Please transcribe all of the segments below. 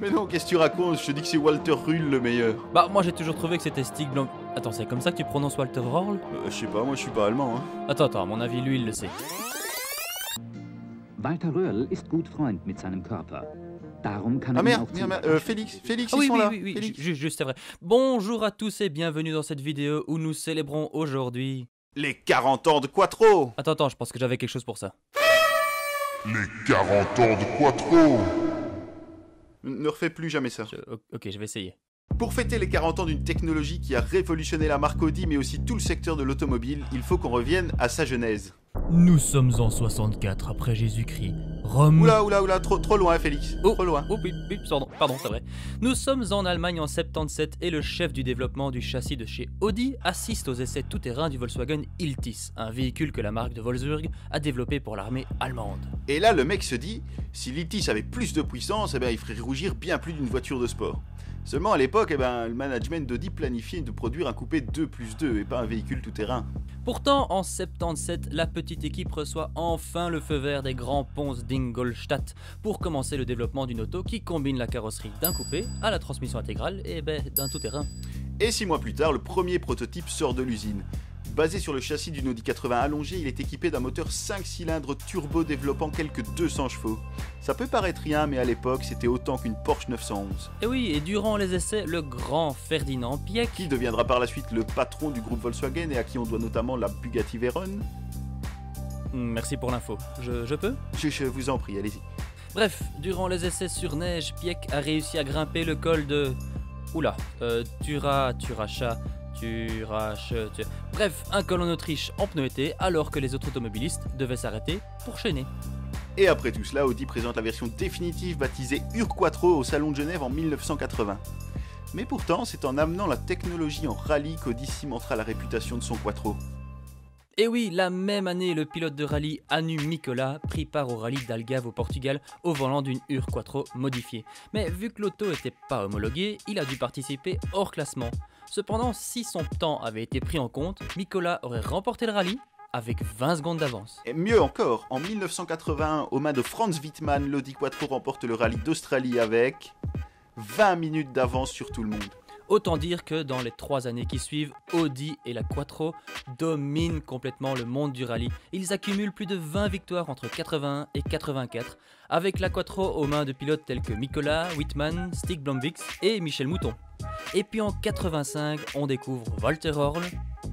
Mais non, qu'est-ce que tu racontes? Je te dis que c'est Walter Ruhl le meilleur. Bah moi j'ai toujours trouvé que c'était Stig Blom... Attends, c'est comme ça que tu prononces Walter Röhrl? Je sais pas, moi je suis pas allemand, hein. Attends, à mon avis lui il le sait. Walter Röhrl ist gut Freund mit seinem Körper. Darum kann Ah ihn merde, auch merde, Félix, Ah ils sont là. oui, Félix. juste c'est vrai. Bonjour à tous et bienvenue dans cette vidéo où nous célébrons aujourd'hui... Les 40 ans de Quattro. Attends, je pense que j'avais quelque chose pour ça. Les 40 ans de Quattro. Ne refais plus jamais ça. Ok, je vais essayer. Pour fêter les 40 ans d'une technologie qui a révolutionné la marque Audi mais aussi tout le secteur de l'automobile, il faut qu'on revienne à sa genèse. Nous sommes en 64 après Jésus-Christ. Rome... Oula, trop loin Félix, trop loin. Oh oui, pardon, c'est vrai. Nous sommes en Allemagne en 77 et le chef du développement du châssis de chez Audi assiste aux essais tout-terrain du Volkswagen Iltis, un véhicule que la marque de Wolfsburg a développé pour l'armée allemande. Et là le mec se dit, si l'Iltis avait plus de puissance, il ferait rougir bien plus d'une voiture de sport. Seulement à l'époque, le management d'Audi planifiait de produire un coupé 2+2 et pas un véhicule tout-terrain. Pourtant, en 77, la petite équipe reçoit enfin le feu vert des grands ponts d'Ingolstadt pour commencer le développement d'une auto qui combine la carrosserie d'un coupé à la transmission intégrale et d'un tout-terrain. Et 6 mois plus tard, le premier prototype sort de l'usine. Basé sur le châssis d'une Audi 80 allongé, il est équipé d'un moteur 5 cylindres turbo développant quelques 200 chevaux. Ça peut paraître rien, mais à l'époque, c'était autant qu'une Porsche 911. Et oui, et durant les essais, le grand Ferdinand Piëch, qui deviendra par la suite le patron du groupe Volkswagen et à qui on doit notamment la Bugatti Veyron. Merci pour l'info. Je peux? Je vous en prie, allez-y. Bref, durant les essais sur neige, Piëch a réussi à grimper le col de... Oula, Bref, un col en Autriche en pneu été alors que les autres automobilistes devaient s'arrêter pour chaîner. Et après tout cela, Audi présente la version définitive baptisée Ur-Quattro au Salon de Genève en 1980. Mais pourtant, c'est en amenant la technologie en rallye qu'Audi cimentera la réputation de son Quattro. Et oui, la même année, le pilote de rallye Anu Mikola prit part au rallye d'Algarve au Portugal au volant d'une Ur-Quattro modifiée. Mais vu que l'auto n'était pas homologuée, il a dû participer hors classement. Cependant, si son temps avait été pris en compte, Mikola aurait remporté le rallye avec 20 secondes d'avance. Et mieux encore, en 1981, aux mains de Franz Wittmann, l'Audi Quattro remporte le rallye d'Australie avec 20 minutes d'avance sur tout le monde. Autant dire que dans les 3 années qui suivent, Audi et la Quattro dominent complètement le monde du rallye. Ils accumulent plus de 20 victoires entre 81 et 84, avec la Quattro aux mains de pilotes tels que Mikola, Wittmann, Stig Blomqvist et Michel Mouton. Et puis en 85, on découvre Walter Röhrl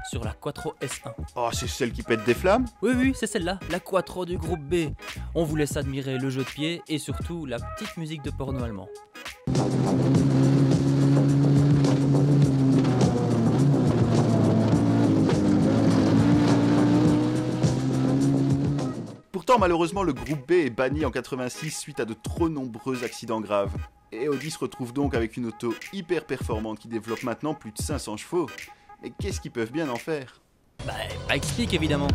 sur la Quattro S1. Oh, c'est celle qui pète des flammes? Oui, c'est celle-là, la Quattro du groupe B. On vous laisse admirer le jeu de pied et surtout la petite musique de porno allemand. Pourtant, malheureusement, le groupe B est banni en 86 suite à de trop nombreux accidents graves. Et Audi se retrouve donc avec une auto hyper performante qui développe maintenant plus de 500 chevaux. Mais qu'est-ce qu'ils peuvent bien en faire? Explique évidemment.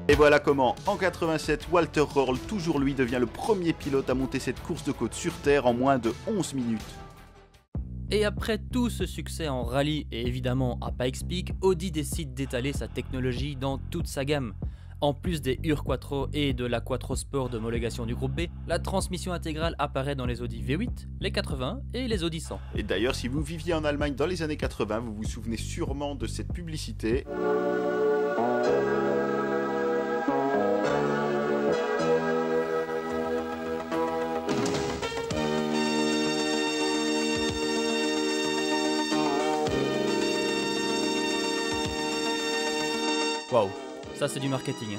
Et voilà comment, en 87, Walter Röhrl, toujours lui, devient le premier pilote à monter cette course de côte sur Terre en moins de 11 minutes. Et après tout ce succès en rallye et évidemment à Pikes Peak, Audi décide d'étaler sa technologie dans toute sa gamme. En plus des Ur-Quattro et de la Quattro Sport d'homologation du groupe B, la transmission intégrale apparaît dans les Audi V8, les 80 et les Audi 100. Et d'ailleurs, si vous viviez en Allemagne dans les années 80, vous vous souvenez sûrement de cette publicité. Waouh, ça c'est du marketing.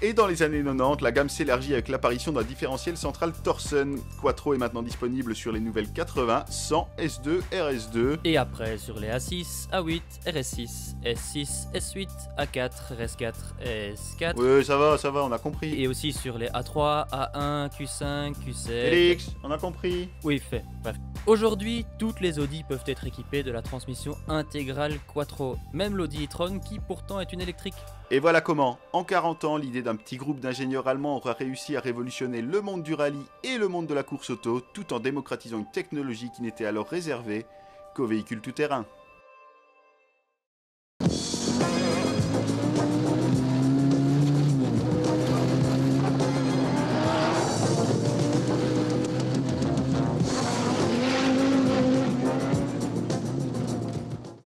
Et dans les années 90, la gamme s'élargit avec l'apparition d'un différentiel central Torsen. Quattro est maintenant disponible sur les nouvelles 80, 100, S2, RS2. Et après sur les A6, A8, RS6, S6, S8, A4, RS4, S4. Ouais, ça va, on a compris. Et aussi sur les A3, A1, Q5, Q7. Félix, on a compris. Oui, fait. Bref. Aujourd'hui, toutes les Audi peuvent être équipées de la transmission intégrale Quattro, même l'Audi e-tron qui pourtant est une électrique. Et voilà comment, en 40 ans, l'idée d'un petit groupe d'ingénieurs allemands aura réussi à révolutionner le monde du rallye et le monde de la course auto, tout en démocratisant une technologie qui n'était alors réservée qu'aux véhicules tout-terrain.